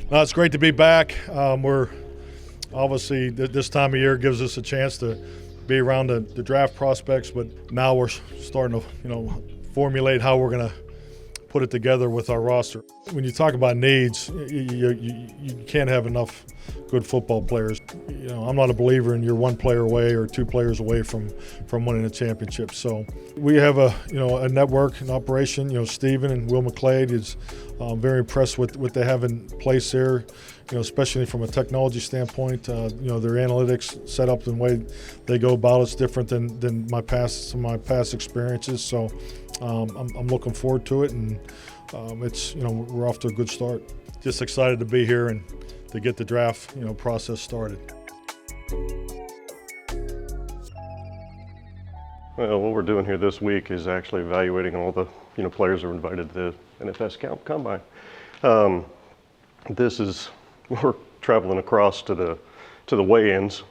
No, it's great to be back. We're obviously this time of year gives us a chance to be around the draft prospects, but now we're starting to formulate how we're going to put it together with our roster. When you talk about needs, you can't have enough good football players. I'm not a believer in you're one player away or two players away from winning a championship. So we have a network, an operation. Stephen and Will McClade is very impressed with what they have in place there. Especially from a technology standpoint. Their analytics set up the way they go about it's different than my past experiences. So I'm looking forward to it, and we're off to a good start. Just excited to be here and to get the draft process started. Well, what we're doing here this week is actually evaluating all the players who are invited to the NFS Combine. We're traveling across to the weigh-ins.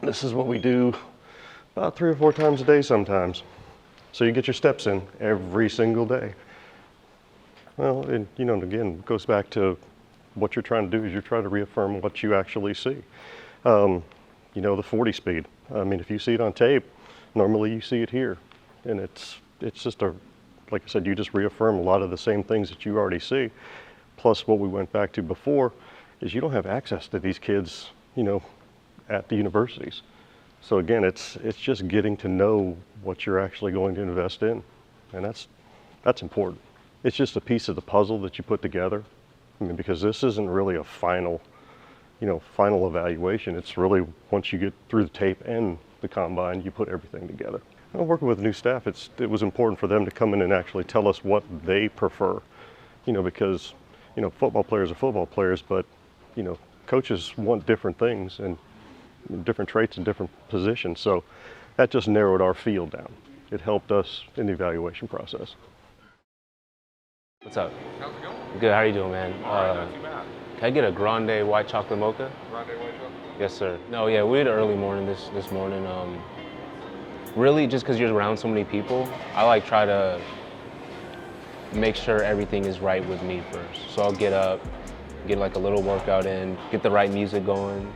This is what we do about 3 or 4 times a day sometimes. So you get your steps in every single day. Well, and again, it goes back to what you're trying to do is you're trying to reaffirm what you actually see. The 40 speed. I mean, if you see it on tape, normally you see it here. And it's just like I said, you just reaffirm a lot of the same things that you already see. Plus what we went back to before is you don't have access to these kids, at the universities. So again, it's just getting to know what you're actually going to invest in. And that's important. It's just a piece of the puzzle that you put together. I mean, because this isn't really a final evaluation. It's really once you get through the tape and the combine, you put everything together. Working with new staff, it was important for them to come in and actually tell us what they prefer, because football players are football players, but coaches want different things and different traits in different positions. So that just narrowed our field down. It helped us in the evaluation process. What's up? How's it going? Good. How are you doing, man? Not too bad. Can I get a grande white chocolate mocha? Grande white chocolate? Yes, sir. No, yeah, we had an early morning this morning. Really, just because you're around so many people, I try to make sure everything is right with me first. So I'll get up, get a little workout in, get the right music going,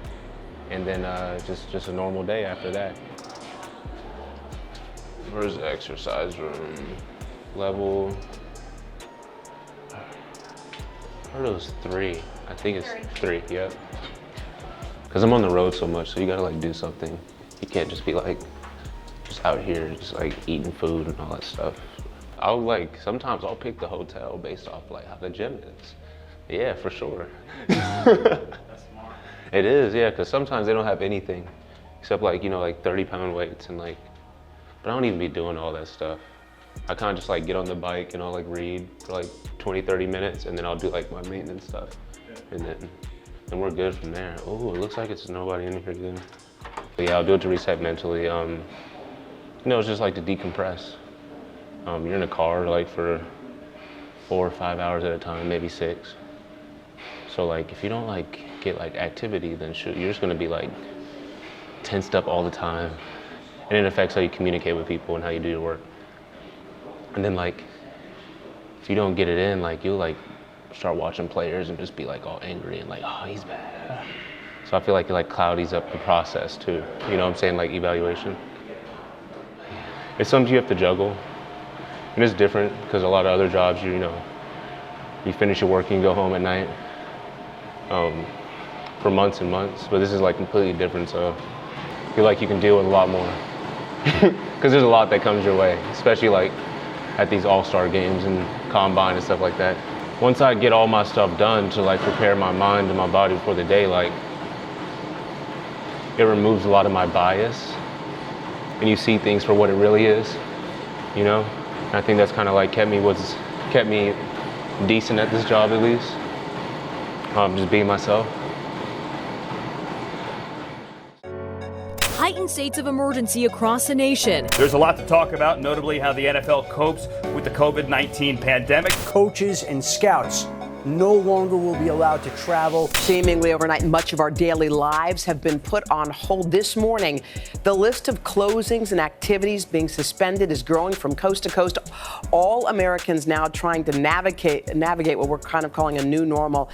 and then just a normal day after that. Where's the exercise room? Level. I heard it was 3. I think it's 3, yeah. Because I'm on the road so much, so you gotta do something. You can't just be just out here, just eating food and all that stuff. Sometimes I'll pick the hotel based off how the gym is. Yeah, for sure. That's smart. It is, yeah, because sometimes they don't have anything except 30-pound weights and but I don't even be doing all that stuff. I kind of just get on the bike and I'll read for 20, 30 minutes and then I'll do my maintenance stuff. Yeah. And we're good from there. Oh, it looks like it's nobody in here then. But yeah, I'll do it to reset mentally. It's just to decompress. You're in a car for 4 or 5 hours at a time, maybe 6. So if you don't get activity, then shoot, you're just gonna be tensed up all the time. And it affects how you communicate with people and how you do your work. And then if you don't get it in, you'll start watching players and just be all angry and oh, he's bad. So I feel it cloudies up the process too. You know what I'm saying, evaluation. It's something you have to juggle. And it's different because a lot of other jobs, you finish your work and you go home at night for months and months. But this is completely different, so I feel you can deal with a lot more. Because there's a lot that comes your way, especially at these all-star games and combine and stuff like that. Once I get all my stuff done to prepare my mind and my body for the day, it removes a lot of my bias and you see things for what it really is, And I think that's kind of kept me decent at this job at least, just being myself. Heightened states of emergency across the nation. There's a lot to talk about, notably how the NFL copes with the COVID-19 pandemic. Coaches and scouts no longer will be allowed to travel. Seemingly overnight, much of our daily lives have been put on hold this morning. The list of closings and activities being suspended is growing from coast to coast. All Americans now trying to navigate what we're kind of calling a new normal.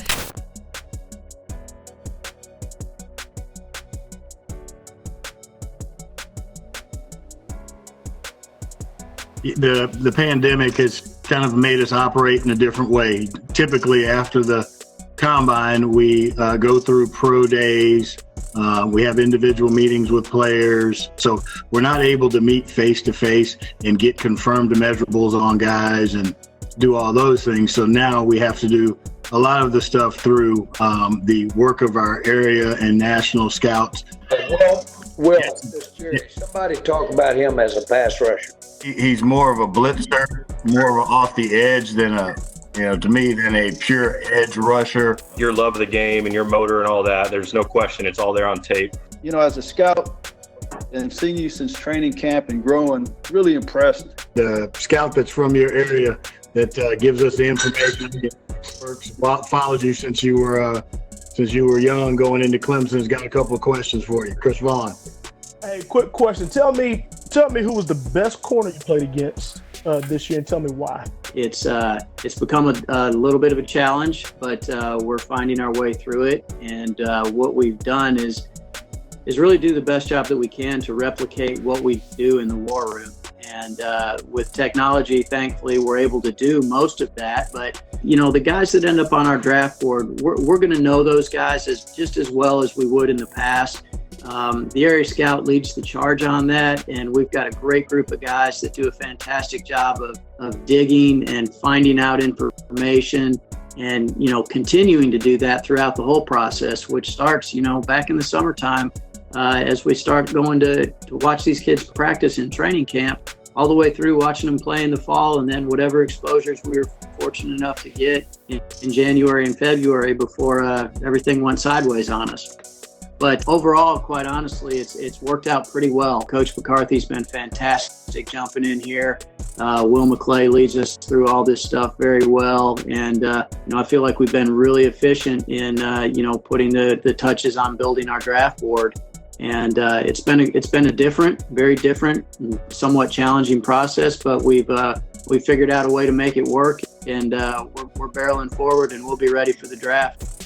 The pandemic has kind of made us operate in a different way. Typically, after the combine, we go through pro days. We have individual meetings with players. So we're not able to meet face to face and get confirmed measurables on guys and do all those things. So now we have to do a lot of the stuff through the work of our area and national scouts. Will, just curious, somebody talk about him as a pass rusher. He's more of a blitzer, more of an off the edge than to me, than a pure edge rusher. Your love of the game and your motor and all that, there's no question, it's all there on tape. As a scout and seeing you since training camp and growing, really impressed. The scout that's from your area that gives us the information, follows you since you were young going into Clemson's got a couple of questions for you. Chris Vaughn. Hey, quick question. Tell me who was the best corner you played against this year, and tell me why. It's become a little bit of a challenge, but we're finding our way through it. And what we've done is really do the best job that we can to replicate what we do in the war room. And with technology, thankfully, we're able to do most of that. But the guys that end up on our draft board, we're going to know those guys just as well as we would in the past. The area scout leads the charge on that, and we've got a great group of guys that do a fantastic job of digging and finding out information and, continuing to do that throughout the whole process, which starts, back in the summertime as we start going to watch these kids practice in training camp, all the way through watching them play in the fall, and then whatever exposures we were fortunate enough to get in January and February before everything went sideways on us. But overall, quite honestly, it's worked out pretty well. Coach McCarthy's been fantastic jumping in here. Will McClay leads us through all this stuff very well. And, I feel like we've been really efficient in, putting the touches on building our draft board. And it's been a very different, and somewhat challenging process, but we've figured out a way to make it work. And we're barreling forward, and we'll be ready for the draft.